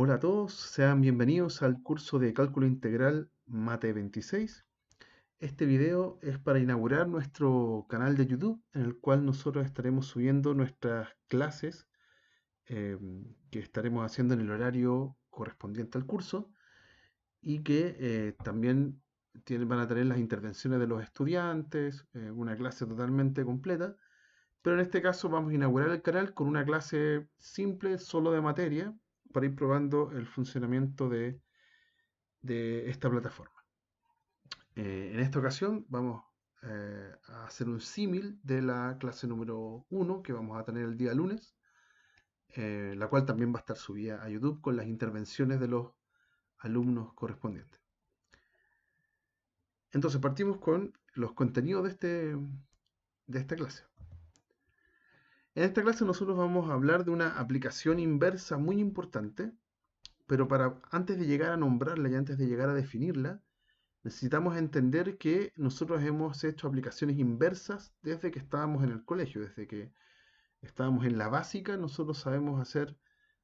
Hola a todos, sean bienvenidos al curso de Cálculo Integral Mate 26. Este video es para inaugurar nuestro canal de YouTube, en el cual nosotros estaremos subiendo nuestras clases eh, que estaremos haciendo en el horario correspondiente al curso y que también van a tener las intervenciones de los estudiantes, una clase totalmente completa. Pero en este caso vamos a inaugurar el canal con una clase simple, solo de materia, para ir probando el funcionamiento de esta plataforma. En esta ocasión vamos a hacer un símil de la clase número 1 que vamos a tener el día lunes, la cual también va a estar subida a YouTube con las intervenciones de los alumnos correspondientes. Entonces partimos con los contenidos de esta clase. En esta clase nosotros vamos a hablar de una aplicación inversa muy importante, pero antes de llegar a nombrarla y antes de llegar a definirla, necesitamos entender que nosotros hemos hecho aplicaciones inversas desde que estábamos en el colegio, desde que estábamos en la básica, nosotros sabemos hacer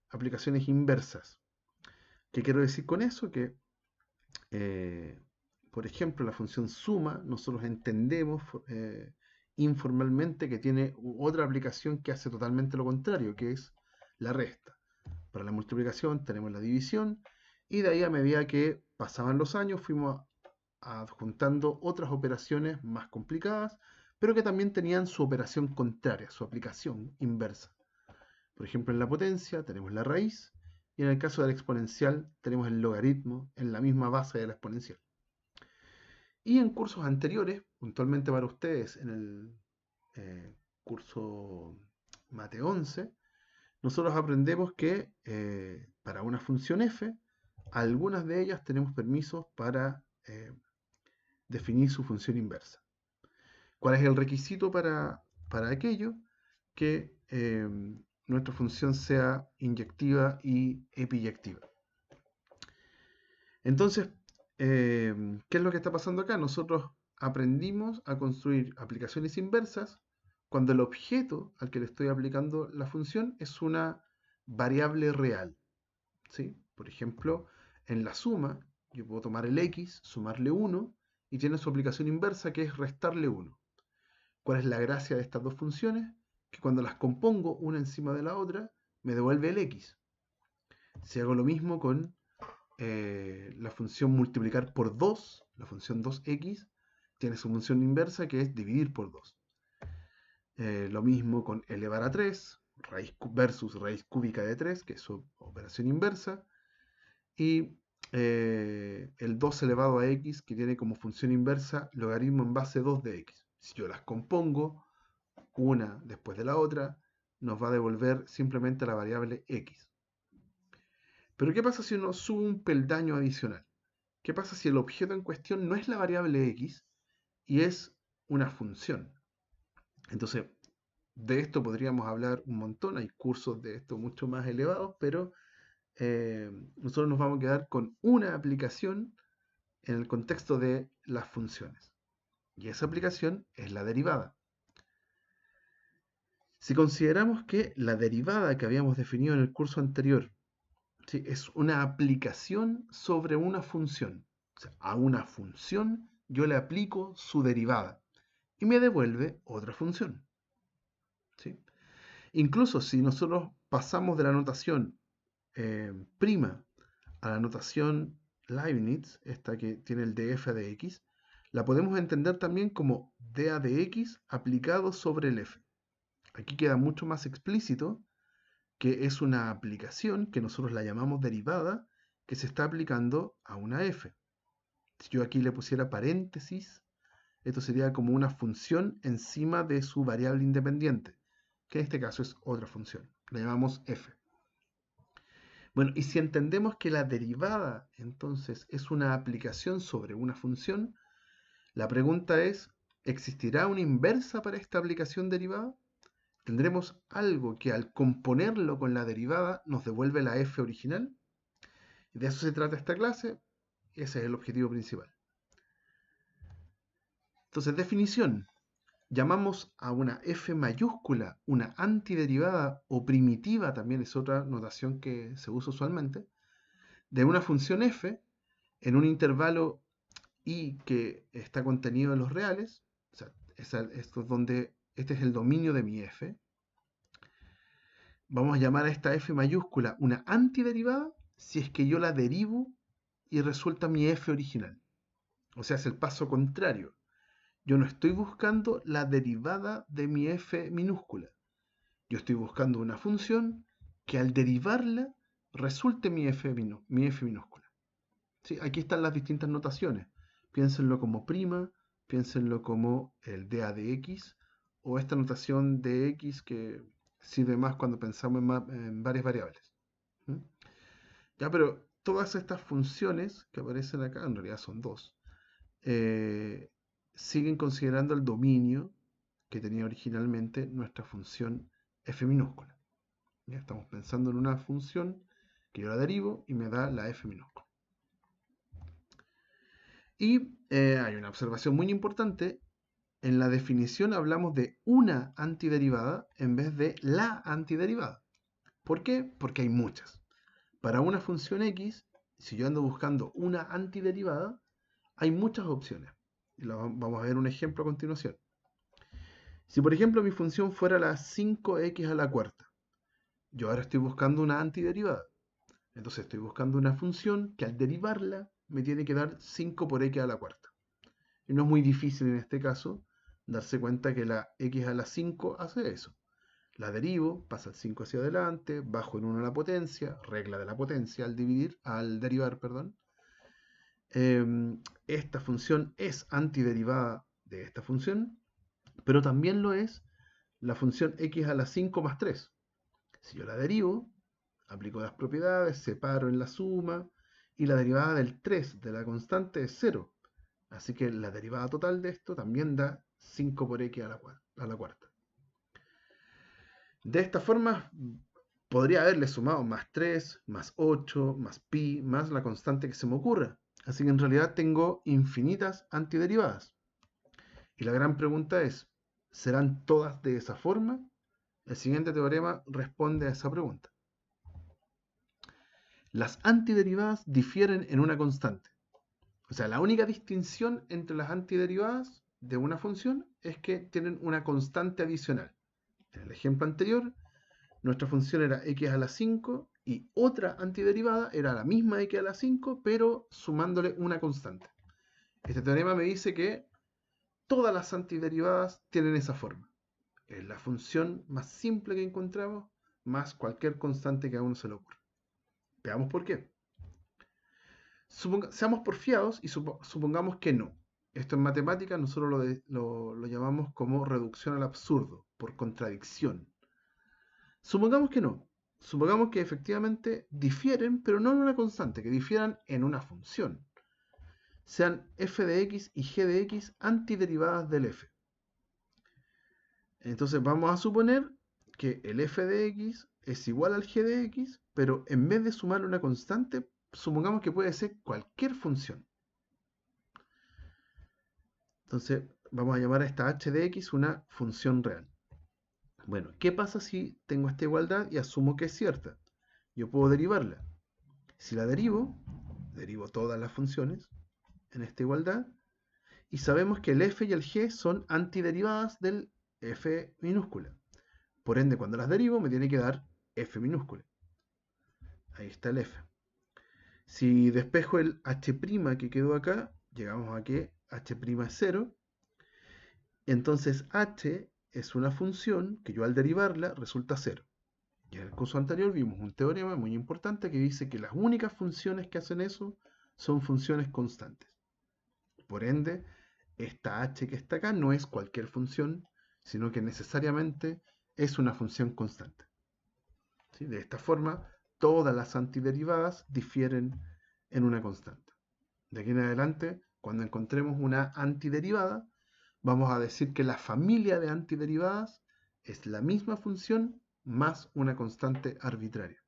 aplicaciones inversas. ¿Qué quiero decir con eso? Que, eh, por ejemplo, la función suma, nosotros entendemos informalmente que tiene otra aplicación que hace totalmente lo contrario, que es la resta. Para la multiplicación tenemos la división y de ahí a medida que pasaban los años fuimos adjuntando otras operaciones más complicadas, pero que también tenían su operación contraria, su aplicación inversa. Por ejemplo, en la potencia tenemos la raíz y en el caso de la exponencial tenemos el logaritmo en la misma base de la exponencial. Y en cursos anteriores, puntualmente para ustedes en el curso Mate 11, nosotros aprendemos que para una función f, algunas de ellas tenemos permisos para definir su función inversa. ¿Cuál es el requisito para aquello? Que nuestra función sea inyectiva y epiyectiva. Entonces, ¿qué es lo que está pasando acá? Nosotros aprendimos a construir aplicaciones inversas cuando el objeto al que le estoy aplicando la función es una variable real. ¿Sí? Por ejemplo, en la suma, yo puedo tomar el x, sumarle 1, y tiene su aplicación inversa que es restarle 1. ¿Cuál es la gracia de estas dos funciones? Que cuando las compongo una encima de la otra, me devuelve el x. Si hago lo mismo con la función multiplicar por 2, la función 2x, tiene su función inversa que es dividir por 2. Lo mismo con elevar a 3, raíz versus raíz cúbica de 3, que es su operación inversa. Y el 2 elevado a x, que tiene como función inversa logaritmo en base 2 de x. Si yo las compongo, una después de la otra, nos va a devolver simplemente la variable x. Pero ¿qué pasa si uno sube un peldaño adicional? ¿Qué pasa si el objeto en cuestión no es la variable x y es una función? Entonces, de esto podríamos hablar un montón, hay cursos de esto mucho más elevados, pero nosotros nos vamos a quedar con una aplicación en el contexto de las funciones. Y esa aplicación es la derivada. Si consideramos que la derivada que habíamos definido en el curso anterior, ¿sí?, es una aplicación sobre una función, o sea, a una función yo le aplico su derivada y me devuelve otra función. ¿Sí? Incluso si nosotros pasamos de la notación prima a la notación Leibniz, esta que tiene el df de x, la podemos entender también como dA de x aplicado sobre el f. Aquí queda mucho más explícito que es una aplicación que nosotros la llamamos derivada que se está aplicando a una f. Si yo aquí le pusiera paréntesis, esto sería como una función encima de su variable independiente, que en este caso es otra función. La llamamos f. Bueno, y si entendemos que la derivada entonces es una aplicación sobre una función, la pregunta es, ¿existirá una inversa para esta aplicación derivada? ¿Tendremos algo que al componerlo con la derivada nos devuelve la f original? De eso se trata esta clase, y ese es el objetivo principal. Entonces, definición. Llamamos a una f mayúscula una antiderivada o primitiva, también es otra notación que se usa usualmente, de una función f en un intervalo i que está contenido en los reales, o sea, esto es donde, este es el dominio de mi f. Vamos a llamar a esta f mayúscula una antiderivada si es que yo la derivo y resulta mi f original. O sea, es el paso contrario. Yo no estoy buscando la derivada de mi f minúscula. Yo estoy buscando una función que al derivarla resulte mi f minúscula. ¿Sí? Aquí están las distintas notaciones. Piénsenlo como prima, piénsenlo como el dA de x, o esta notación de x que sirve más cuando pensamos en varias variables. ¿Mm? Ya, pero todas estas funciones que aparecen acá, en realidad son dos, siguen considerando el dominio que tenía originalmente nuestra función f minúscula. ¿Ya? Estamos pensando en una función que yo la derivo y me da la f minúscula. Y hay una observación muy importante. En la definición hablamos de una antiderivada en vez de la antiderivada. ¿Por qué? Porque hay muchas. Para una función x, si yo ando buscando una antiderivada, hay muchas opciones. Y vamos a ver un ejemplo a continuación. Si por ejemplo mi función fuera la 5x a la cuarta, yo ahora estoy buscando una antiderivada. Entonces estoy buscando una función que al derivarla me tiene que dar 5 por x a la cuarta. Y no es muy difícil en este caso darse cuenta que la x a la 5 hace eso. La derivo, pasa el 5 hacia adelante, bajo en 1 a la potencia, regla de la potencia al derivar, perdón. Esta función es antiderivada de esta función, pero también lo es la función x a la 5 más 3. Si yo la derivo, aplico las propiedades, separo en la suma, y la derivada del 3 de la constante es 0. Así que la derivada total de esto también da 5 por x a la cuarta. De esta forma, podría haberle sumado más 3, más 8, más pi, más la constante que se me ocurra. Así que en realidad tengo infinitas antiderivadas. Y la gran pregunta es, ¿serán todas de esa forma? El siguiente teorema responde a esa pregunta. Las antiderivadas difieren en una constante. O sea, la única distinción entre las antiderivadas de una función es que tienen una constante adicional. En el ejemplo anterior, nuestra función era x a la 5 y otra antiderivada era la misma x a la 5, pero sumándole una constante. Este teorema me dice que todas las antiderivadas tienen esa forma. Es la función más simple que encontramos, más cualquier constante que a uno se le ocurra. Veamos por qué. Seamos porfiados y supongamos que no. Esto en matemáticas nosotros lo llamamos como reducción al absurdo, por contradicción. Supongamos que no. Supongamos que efectivamente difieren, pero no en una constante, que difieran en una función. Sean f de x y g de x antiderivadas del f. Entonces vamos a suponer que el f de x es igual al g de x, pero en vez de sumarle una constante, supongamos que puede ser cualquier función. Entonces vamos a llamar a esta h de x una función real. Bueno, ¿qué pasa si tengo esta igualdad y asumo que es cierta? Yo puedo derivarla. Si la derivo todas las funciones en esta igualdad, y sabemos que el f y el g son antiderivadas del f minúscula. Por ende, cuando las derivo me tiene que dar f minúscula. Ahí está el f. Si despejo el h' que quedó acá, llegamos a que h' es 0. Entonces h es una función que yo al derivarla resulta 0. Y en el curso anterior vimos un teorema muy importante que dice que las únicas funciones que hacen eso son funciones constantes. Por ende, esta h que está acá no es cualquier función, sino que necesariamente es una función constante. ¿Sí? De esta forma, todas las antiderivadas difieren en una constante. De aquí en adelante, cuando encontremos una antiderivada, vamos a decir que la familia de antiderivadas es la misma función más una constante arbitraria.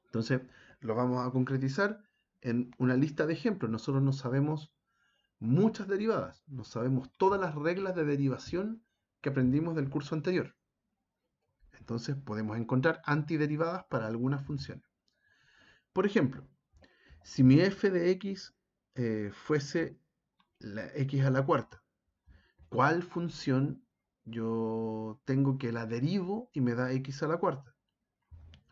Entonces, lo vamos a concretizar en una lista de ejemplos. Nosotros no sabemos muchas derivadas, no sabemos todas las reglas de derivación que aprendimos del curso anterior. Entonces, podemos encontrar antiderivadas para algunas funciones. Por ejemplo, si mi f de x fuese la x a la cuarta, ¿cuál función yo tengo que la derivo y me da x a la cuarta?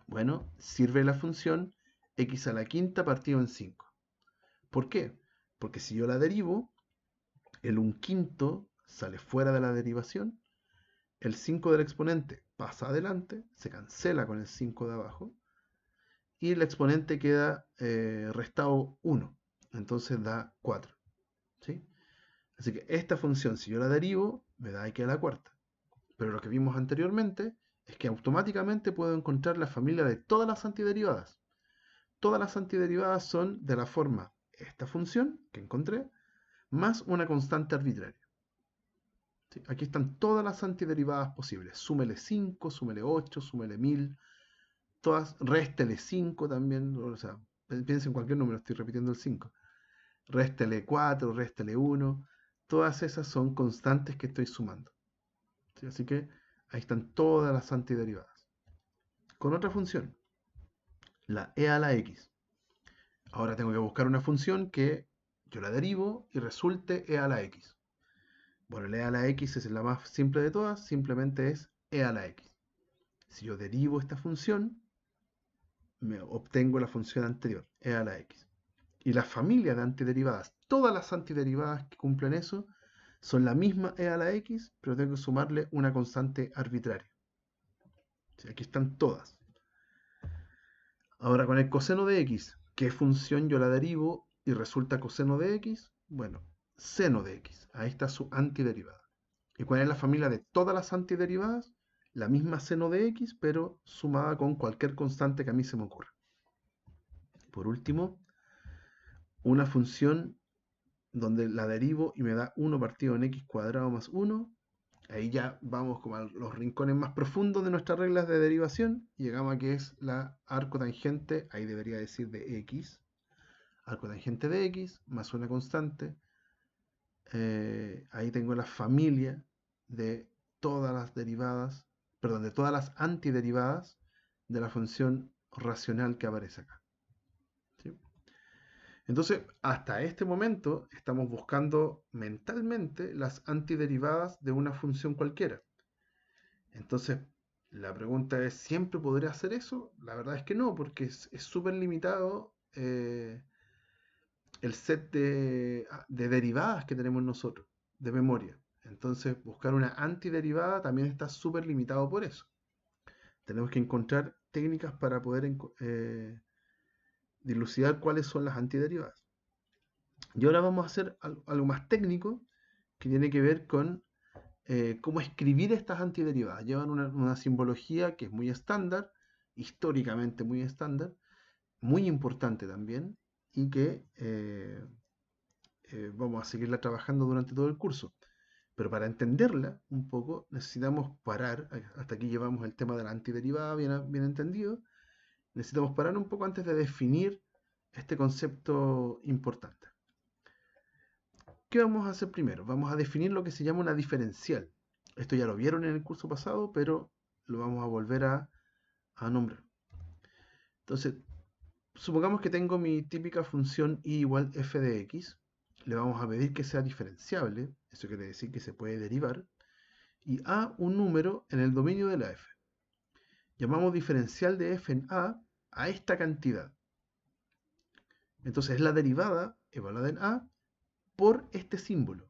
Bueno, sirve la función x a la quinta partido en 5. ¿Por qué? Porque si yo la derivo, el 1/5 sale fuera de la derivación, el 5 del exponente pasa adelante, se cancela con el 5 de abajo, y el exponente queda restado 1, entonces da 4. ¿Sí? Así que esta función, si yo la derivo, me da x a la cuarta. Pero lo que vimos anteriormente es que automáticamente puedo encontrar la familia de todas las antiderivadas. Todas las antiderivadas son de la forma esta función que encontré más una constante arbitraria. ¿Sí? Aquí están todas las antiderivadas posibles. Súmele 5, súmele 8, súmele 1000, todas, réstele 5 también, o sea, piensen en cualquier número, estoy repitiendo el 5. Réstele 4, réstele 1, todas esas son constantes que estoy sumando. ¿Sí? Así que ahí están todas las antiderivadas. Con otra función, la e a la x. Ahora tengo que buscar una función que yo la derivo y resulte e a la x. Bueno, el e a la x es la más simple de todas, simplemente es e a la x. Si yo derivo esta función, me obtengo la función anterior, e a la x. Y la familia de antiderivadas, todas las antiderivadas que cumplen eso, son la misma e a la x, pero tengo que sumarle una constante arbitraria. ¿Sí? Aquí están todas. Ahora con el coseno de x, ¿qué función yo la derivo y resulta coseno de x? Bueno, seno de x. Ahí está su antiderivada. ¿Y cuál es la familia de todas las antiderivadas? La misma seno de x, pero sumada con cualquier constante que a mí se me ocurra. Por último, una función donde la derivo y me da 1 partido en x cuadrado más 1. Ahí ya vamos como a los rincones más profundos de nuestras reglas de derivación. Llegamos a que es la arco tangente, ahí debería decir de x. Arco tangente de x más una constante. Ahí tengo la familia de todas las derivadas, perdón, de todas las antiderivadas de la función racional que aparece acá. ¿Sí? Entonces, hasta este momento estamos buscando mentalmente las antiderivadas de una función cualquiera. Entonces, la pregunta es, ¿siempre podré hacer eso? La verdad es que no, porque es súper limitado el set de derivadas que tenemos nosotros, de memoria. Entonces, buscar una antiderivada también está súper limitado por eso. Tenemos que encontrar técnicas para poder dilucidar cuáles son las antiderivadas. Y ahora vamos a hacer algo más técnico que tiene que ver con cómo escribir estas antiderivadas. Llevan una simbología que es muy estándar, históricamente muy estándar, muy importante también, y que vamos a seguirla trabajando durante todo el curso. Pero para entenderla un poco necesitamos parar, hasta aquí llevamos el tema de la antiderivada bien entendido, necesitamos parar un poco antes de definir este concepto importante. ¿Qué vamos a hacer primero? Vamos a definir lo que se llama una diferencial. Esto ya lo vieron en el curso pasado, pero lo vamos a volver a nombrar. Entonces, supongamos que tengo mi típica función y igual f de x. Le vamos a pedir que sea diferenciable, eso quiere decir que se puede derivar, y a un número en el dominio de la f. Llamamos diferencial de f en a esta cantidad. Entonces es la derivada evaluada en a por este símbolo.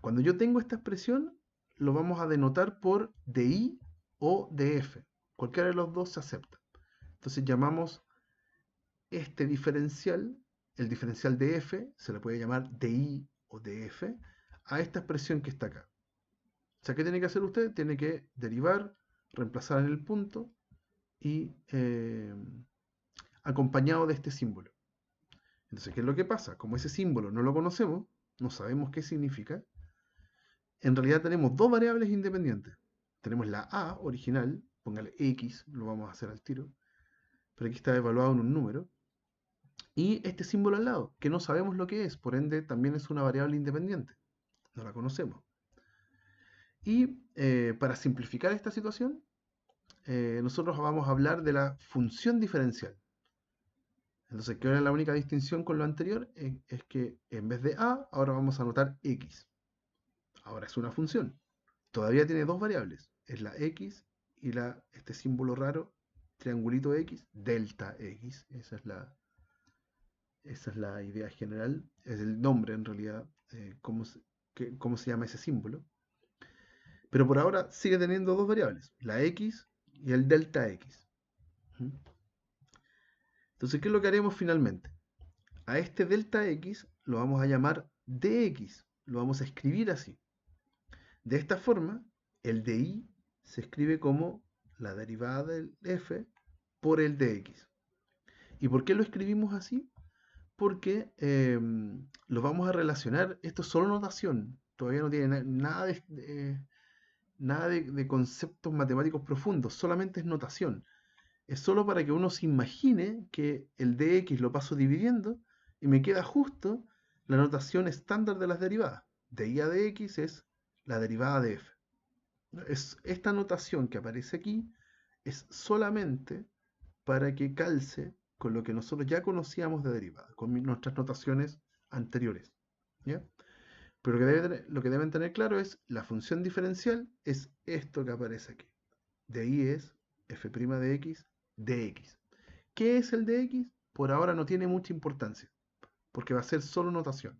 Cuando yo tengo esta expresión, lo vamos a denotar por di o df. Cualquiera de los dos se acepta. Entonces llamamos este diferencial, el diferencial de f, se le puede llamar di o df, a esta expresión que está acá. O sea, ¿qué tiene que hacer usted? Tiene que derivar, reemplazar en el punto y acompañado de este símbolo. Entonces, ¿qué es lo que pasa? Como ese símbolo no lo conocemos, no sabemos qué significa, en realidad tenemos dos variables independientes. Tenemos la a original, póngale x, lo vamos a hacer al tiro, pero aquí está evaluado en un número, y este símbolo al lado, que no sabemos lo que es, por ende también es una variable independiente, no la conocemos. Y para simplificar esta situación, nosotros vamos a hablar de la función diferencial. Entonces, ¿qué era la única distinción con lo anterior? Es que en vez de a, ahora vamos a anotar x. Ahora es una función. Todavía tiene dos variables. Es la x y este símbolo raro, triangulito x, delta x. Esa es la idea general. Es el nombre en realidad, cómo se llama ese símbolo. Pero por ahora sigue teniendo dos variables, la x y el delta x. Entonces, ¿qué es lo que haremos finalmente? A este delta x lo vamos a llamar dx, lo vamos a escribir así. De esta forma, el dy se escribe como la derivada del f por el dx. ¿Y por qué lo escribimos así? Porque lo vamos a relacionar, esto es solo notación, todavía no tiene nada de conceptos matemáticos profundos, solamente es notación. Es solo para que uno se imagine que el dx lo paso dividiendo y me queda justo la notación estándar de las derivadas. De y a dx es la derivada de f. Esta notación que aparece aquí es solamente para que calce con lo que nosotros ya conocíamos de derivada, con nuestras notaciones anteriores. ¿Ya? Pero lo que deben tener claro es la función diferencial es esto que aparece aquí. De ahí es f' de x dx. ¿Qué es el dx? Por ahora no tiene mucha importancia, porque va a ser solo notación.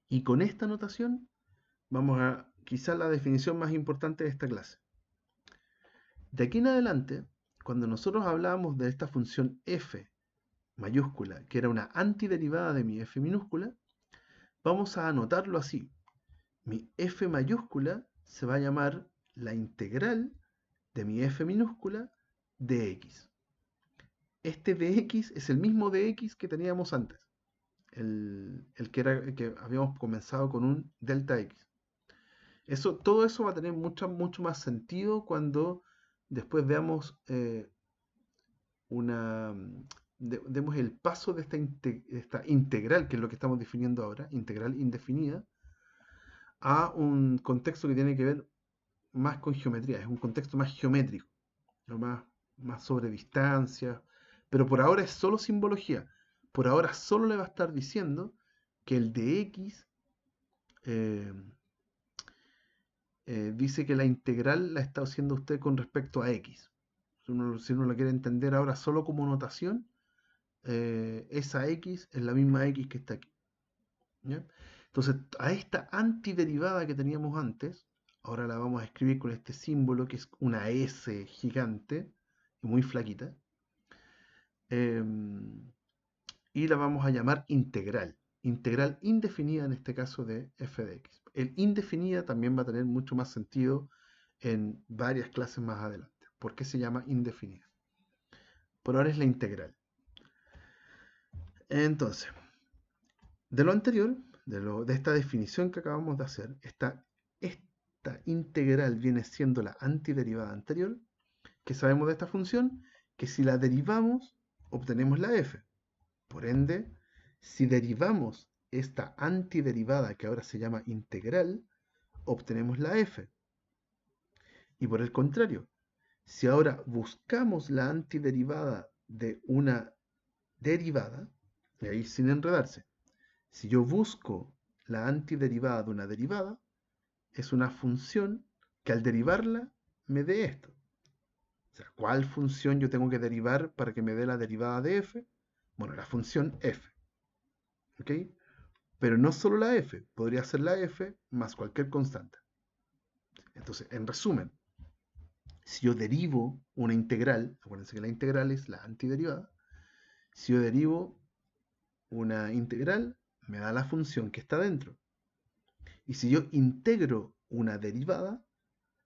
Y con esta notación vamos a quizás la definición más importante de esta clase. De aquí en adelante, cuando nosotros hablábamos de esta función f mayúscula, que era una antiderivada de mi f minúscula, vamos a anotarlo así. Mi f mayúscula se va a llamar la integral de mi f minúscula dx. Este dx es el mismo dx que teníamos antes, el que habíamos comenzado con un delta x. Todo eso va a tener mucho más sentido cuando después veamos demos el paso de esta integral, que es lo que estamos definiendo ahora, integral indefinida, a un contexto que tiene que ver más con geometría, es un contexto más geométrico, ¿no? más sobre distancia, pero por ahora es solo simbología. Por ahora solo le va a estar diciendo que el de x eh, dice que la integral la está haciendo usted con respecto a x. Si uno lo quiere entender ahora solo como notación, esa x es la misma x que está aquí. ¿Ya? Entonces, a esta antiderivada que teníamos antes, ahora la vamos a escribir con este símbolo que es una S gigante y muy flaquita, eh, y la vamos a llamar integral indefinida en este caso de f de x. El indefinida también va a tener mucho más sentido en varias clases más adelante. ¿Por qué se llama indefinida? Por ahora es la integral. Entonces, de lo anterior, de esta definición que acabamos de hacer, esta integral viene siendo la antiderivada anterior, que sabemos de esta función, que si la derivamos, obtenemos la f. Por ende, si derivamos esta antiderivada, que ahora se llama integral, obtenemos la f. Y por el contrario, si ahora buscamos la antiderivada de una derivada, y ahí sin enredarse, si yo busco la antiderivada de una derivada, es una función que al derivarla me dé esto. O sea, ¿cuál función yo tengo que derivar para que me dé la derivada de f? Bueno, la función f. ¿Ok? Pero no solo la f, podría ser la f más cualquier constante. Entonces, en resumen, si yo derivo una integral, acuérdense que la integral es la antiderivada, si yo derivo una integral, me da la función que está dentro. Y si yo integro una derivada,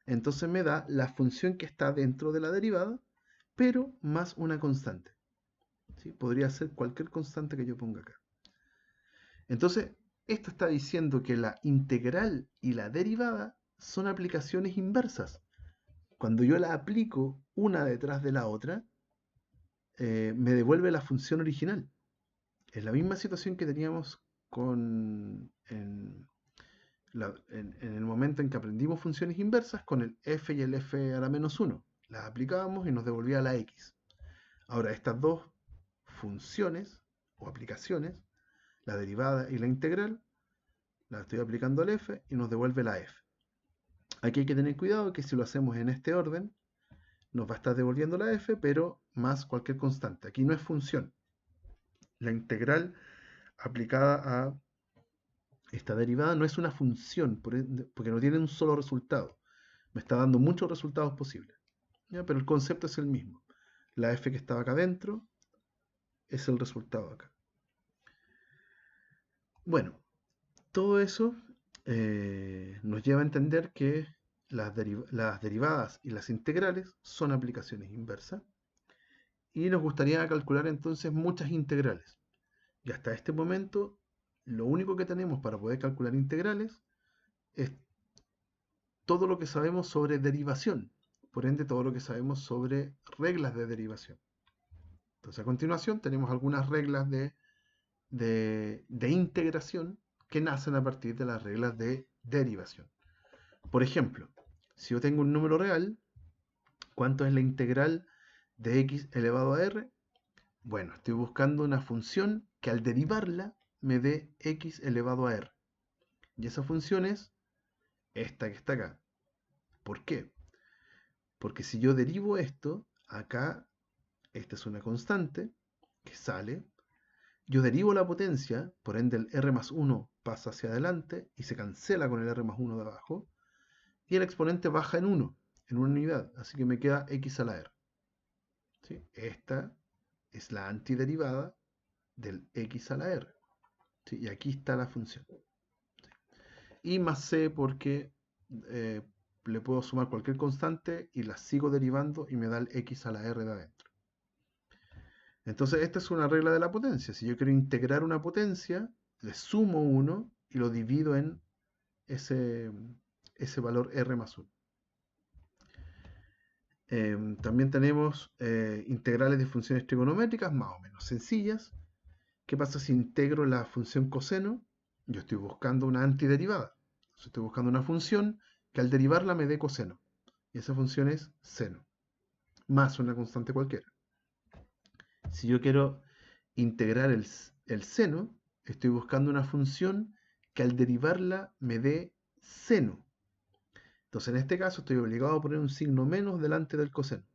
entonces me da la función que está dentro de la derivada, pero más una constante. ¿Sí? Podría ser cualquier constante que yo ponga acá. Entonces, esto está diciendo que la integral y la derivada son aplicaciones inversas. Cuando yo la aplico una detrás de la otra, me devuelve la función original. Es la misma situación que teníamos en el momento en que aprendimos funciones inversas con el f y el f a la menos 1. Las aplicábamos y nos devolvía la x. Ahora, estas dos funciones o aplicaciones, la derivada y la integral, la estoy aplicando al f y nos devuelve la f. Aquí hay que tener cuidado que si lo hacemos en este orden, nos va a estar devolviendo la f, pero más cualquier constante. Aquí no es función. La integral aplicada a esta derivada no es una función, porque no tiene un solo resultado. Me está dando muchos resultados posibles. ¿Ya? Pero el concepto es el mismo. La f que estaba acá adentro es el resultado acá. Bueno, todo eso nos lleva a entender que las derivadas y las integrales son aplicaciones inversas. Y nos gustaría calcular entonces muchas integrales. Y hasta este momento, lo único que tenemos para poder calcular integrales es todo lo que sabemos sobre derivación. Por ende, todo lo que sabemos sobre reglas de derivación. Entonces, a continuación, tenemos algunas reglas de integración que nacen a partir de las reglas de derivación. Por ejemplo, si yo tengo un número real, ¿cuánto es la integral de x elevado a r? Bueno, estoy buscando una función que al derivarla me dé x elevado a r. Y esa función es esta que está acá. ¿Por qué? Porque si yo derivo esto, acá, esta es una constante que sale. Yo derivo la potencia, por ende el r más 1 pasa hacia adelante y se cancela con el r más 1 de abajo. Y el exponente baja en 1, en una unidad. Así que me queda x a la r. ¿Sí? Esta es la antiderivada del x a la r. ¿Sí? Y aquí está la función. ¿Sí? Y más c porque le puedo sumar cualquier constante y la sigo derivando y me da el x a la r de adentro. Entonces esta es una regla de la potencia. Si yo quiero integrar una potencia, le sumo 1 y lo divido en ese valor r más 1. También tenemos integrales de funciones trigonométricas más o menos sencillas. ¿Qué pasa si integro la función coseno? Yo estoy buscando una antiderivada. Entonces estoy buscando una función que al derivarla me dé coseno. Y esa función es seno, más una constante cualquiera. Si yo quiero integrar el seno, estoy buscando una función que al derivarla me dé seno. Entonces en este caso estoy obligado a poner un signo menos delante del coseno.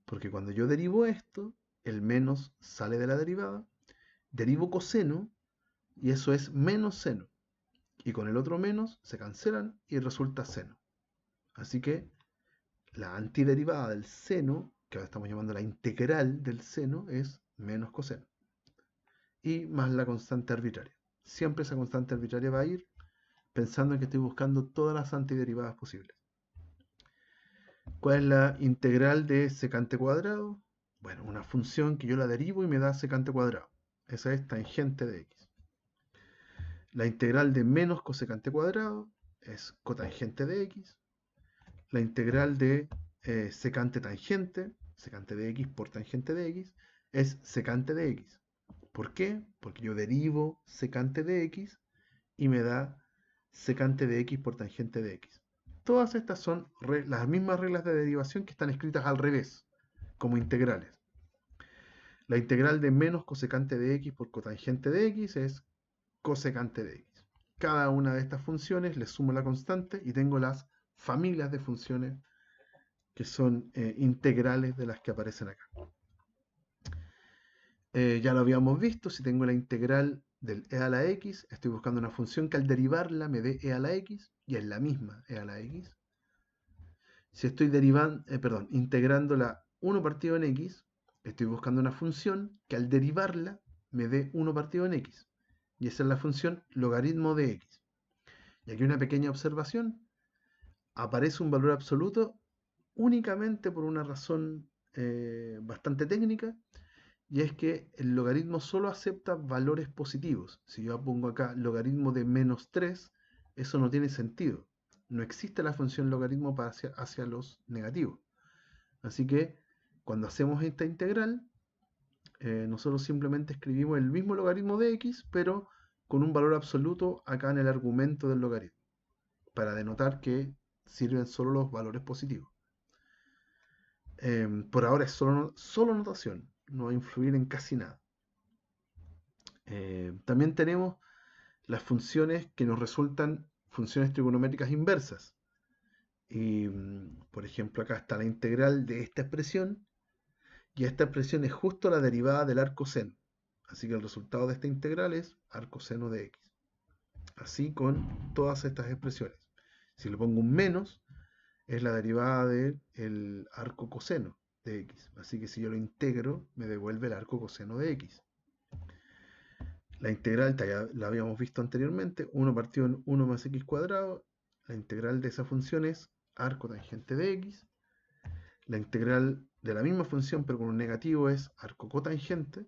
Porque cuando yo derivo esto, el menos sale de la derivada, derivo coseno y eso es menos seno. Y con el otro menos se cancelan y resulta seno. Así que la antiderivada del seno, que ahora estamos llamando la integral del seno, es menos coseno. Y más la constante arbitraria. Siempre esa constante arbitraria va a ir pensando en que estoy buscando todas las antiderivadas posibles. ¿Cuál es la integral de secante cuadrado? Bueno, una función que yo la derivo y me da secante cuadrado. Esa es tangente de x. La integral de menos cosecante cuadrado es cotangente de x. La integral de secante tangente, secante de x por tangente de x, es secante de x. ¿Por qué? Porque yo derivo secante de x y me da secante de x por tangente de x. Todas estas son las mismas reglas de derivación que están escritas al revés, como integrales. La integral de menos cosecante de x por cotangente de x es cosecante de x. Cada una de estas funciones le sumo la constante y tengo las familias de funciones que son integrales de las que aparecen acá. Ya lo habíamos visto, si tengo la integral del e a la x, estoy buscando una función que al derivarla me dé e a la x, y es la misma e a la x. Si estoy integrando la 1 partido en x, estoy buscando una función que al derivarla me dé 1 partido en x. Y esa es la función logaritmo de x. Y aquí una pequeña observación. Aparece un valor absoluto únicamente por una razón bastante técnica, y es que el logaritmo solo acepta valores positivos. Si yo pongo acá logaritmo de menos 3, eso no tiene sentido. No existe la función logaritmo hacia los negativos. Así que cuando hacemos esta integral, nosotros simplemente escribimos el mismo logaritmo de x, pero con un valor absoluto acá en el argumento del logaritmo, para denotar que sirven solo los valores positivos. Por ahora es solo notación. no va a influir en casi nada. También tenemos las funciones que nos resultan funciones trigonométricas inversas. Y, por ejemplo, acá está la integral de esta expresión, y esta expresión es justo la derivada del arco seno. Así que el resultado de esta integral es arco seno de x. Así con todas estas expresiones. Si le pongo un menos, es la derivada del arco coseno de x. Así que si yo lo integro, me devuelve el arco coseno de x. La integral ya la habíamos visto anteriormente, 1 partido en 1 más x cuadrado. La integral de esa función es arco tangente de x. La integral de la misma función pero con un negativo es arco cotangente.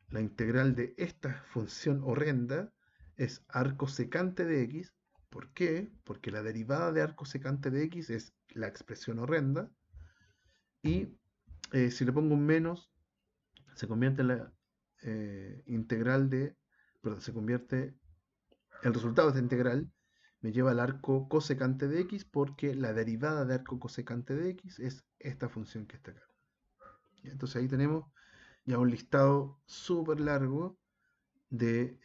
La integral de esta función horrenda es arco secante de x. ¿Por qué? Porque la derivada de arco secante de x es la expresión horrenda. Y si le pongo un menos, se convierte en la integral de... Perdón, se convierte... El resultado de esta integral me lleva al arco cosecante de x porque la derivada de arco cosecante de x es esta función que está acá. Entonces ahí tenemos ya un listado súper largo de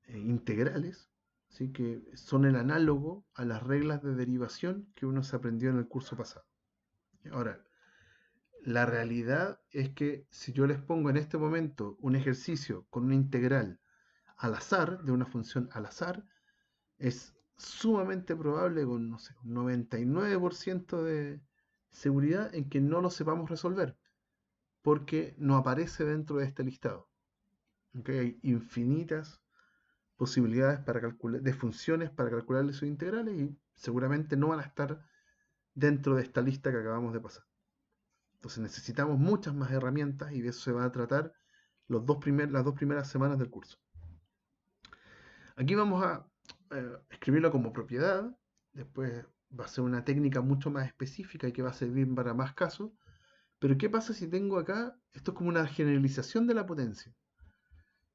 integrales, ¿sí? Que son el análogo a las reglas de derivación que uno se aprendió en el curso pasado. Ahora, la realidad es que si yo les pongo en este momento un ejercicio con una integral al azar, de una función al azar, es sumamente probable, con no sé, un 99% de seguridad, en que no lo sepamos resolver, porque no aparece dentro de este listado. ¿Okay? Hay infinitas posibilidades para calcular, de funciones para calcularle sus integrales y seguramente no van a estar dentro de esta lista que acabamos de pasar. Entonces necesitamos muchas más herramientas y de eso se va a tratar las dos primeras semanas del curso. Aquí vamos a escribirlo como propiedad, después va a ser una técnica mucho más específica y que va a servir para más casos. Pero ¿qué pasa si tengo acá, esto es como una generalización de la potencia?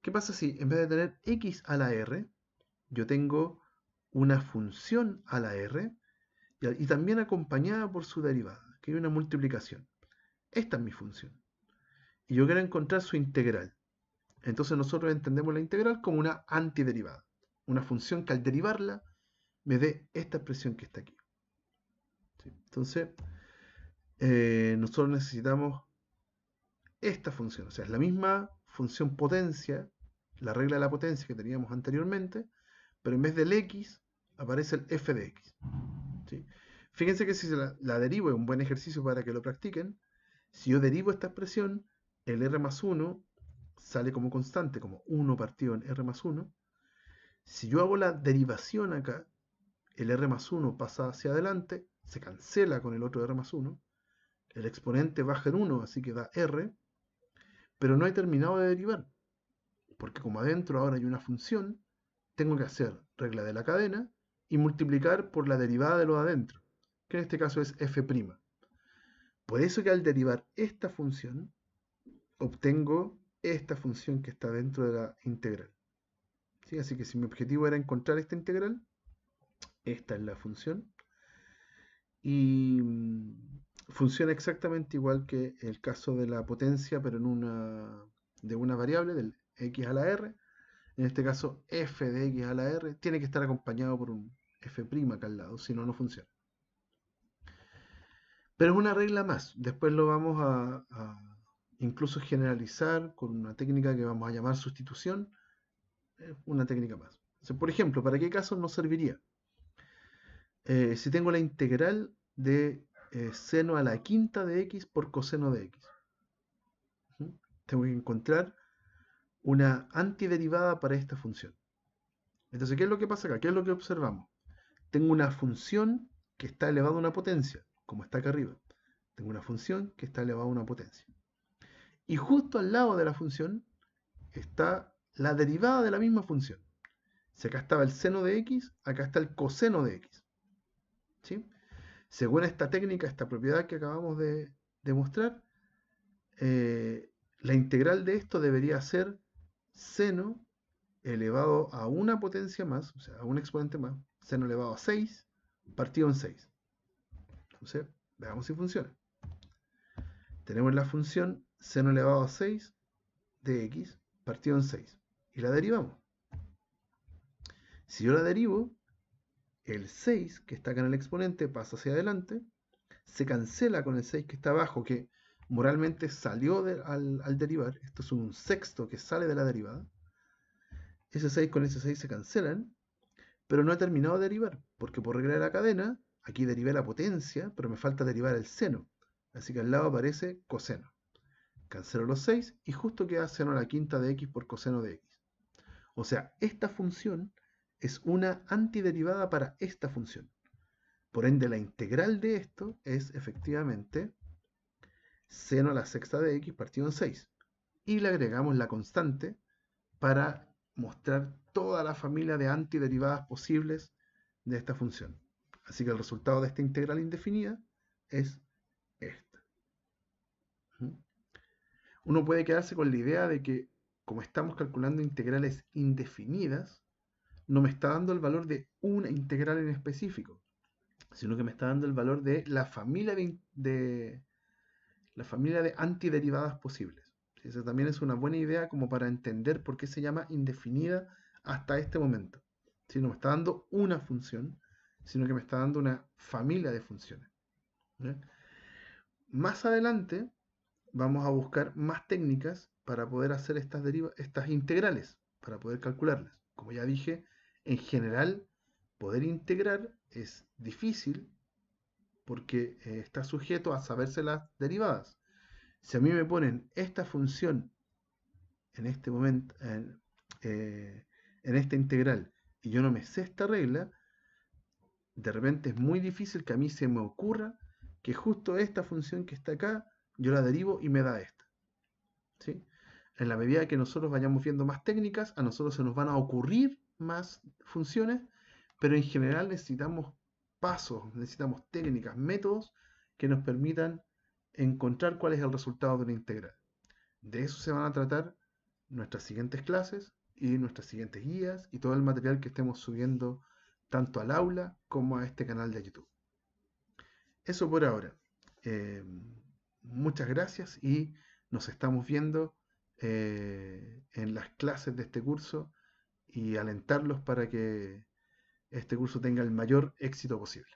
¿Qué pasa si en vez de tener x a la r, yo tengo una función a la r y también acompañada por su derivada, que hay una multiplicación? Esta es mi función. Y yo quiero encontrar su integral. Entonces nosotros entendemos la integral como una antiderivada. Una función que al derivarla me dé esta expresión que está aquí. ¿Sí? Entonces, nosotros necesitamos esta función. O sea, es la misma función potencia, la regla de la potencia que teníamos anteriormente, pero en vez del x aparece el f de x. ¿Sí? Fíjense que si la derivo, es un buen ejercicio para que lo practiquen. Si yo derivo esta expresión, el r más 1 sale como constante, como 1 partido en r más 1. Si yo hago la derivación acá, el r más 1 pasa hacia adelante, se cancela con el otro r más 1, el exponente baja en 1, así que da r, pero no he terminado de derivar, porque como adentro ahora hay una función, tengo que hacer regla de la cadena y multiplicar por la derivada de lo de adentro, que en este caso es f'. Por eso que al derivar esta función, obtengo esta función que está dentro de la integral. ¿Sí? Así que si mi objetivo era encontrar esta integral, esta es la función. Y funciona exactamente igual que el caso de la potencia, pero de una variable, del x a la r. En este caso, f de x a la r tiene que estar acompañado por un f' acá al lado, si no, no funciona. Pero es una regla más. Después lo vamos a incluso generalizar con una técnica que vamos a llamar sustitución. Una técnica más. Entonces, por ejemplo, ¿para qué casos nos serviría? Si tengo la integral de seno a la quinta de x por coseno de x. Tengo que encontrar una antiderivada para esta función. Entonces, ¿qué es lo que pasa acá? ¿Qué es lo que observamos? Tengo una función que está elevada a una potencia, como está acá arriba. Tengo una función que está elevada a una potencia. Y justo al lado de la función está la derivada de la misma función. Si acá estaba el seno de x, acá está el coseno de x. ¿Sí? Según esta técnica, esta propiedad que acabamos de demostrar, la integral de esto debería ser seno elevado a una potencia más, o sea, a un exponente más, seno elevado a 6, partido en 6. Entonces, veamos si funciona. Tenemos la función seno elevado a 6 de x partido en 6 y la derivamos. Si yo la derivo, el 6 que está acá en el exponente pasa hacia adelante, se cancela con el 6 que está abajo, que moralmente salió al derivar. Esto es un sexto que sale de la derivada. Ese 6 con ese 6 se cancelan, pero no he terminado de derivar, porque por regla de la cadena, aquí derivé la potencia, pero me falta derivar el seno. Así que al lado aparece coseno. Cancelo los 6 y justo queda seno a la quinta de x por coseno de x. O sea, esta función es una antiderivada para esta función. Por ende, la integral de esto es efectivamente seno a la sexta de x partido en 6. Y le agregamos la constante para mostrar toda la familia de antiderivadas posibles de esta función. Así que el resultado de esta integral indefinida es esta. Uno puede quedarse con la idea de que como estamos calculando integrales indefinidas, no me está dando el valor de una integral en específico, sino que me está dando el valor de la familia de antiderivadas posibles. Esa también es una buena idea como para entender por qué se llama indefinida hasta este momento. Si no me está dando una función, sino que me está dando una familia de funciones. ¿Bien? Más adelante vamos a buscar más técnicas para poder hacer estas integrales, para poder calcularlas. Como ya dije, en general, poder integrar es difícil porque está sujeto a saberse las derivadas. Si a mí me ponen esta función en este momento, en esta integral, y yo no me sé esta regla, de repente es muy difícil que a mí se me ocurra que justo esta función que está acá, yo la derivo y me da esta. ¿Sí? En la medida que nosotros vayamos viendo más técnicas, a nosotros se nos van a ocurrir más funciones, pero en general necesitamos pasos, necesitamos técnicas, métodos que nos permitan encontrar cuál es el resultado de una integral. De eso se van a tratar nuestras siguientes clases y nuestras siguientes guías y todo el material que estemos subiendo tanto al aula como a este canal de YouTube. Eso por ahora. Eh, Muchas gracias y nos estamos viendo en las clases de este curso y alentarlos para que este curso tenga el mayor éxito posible.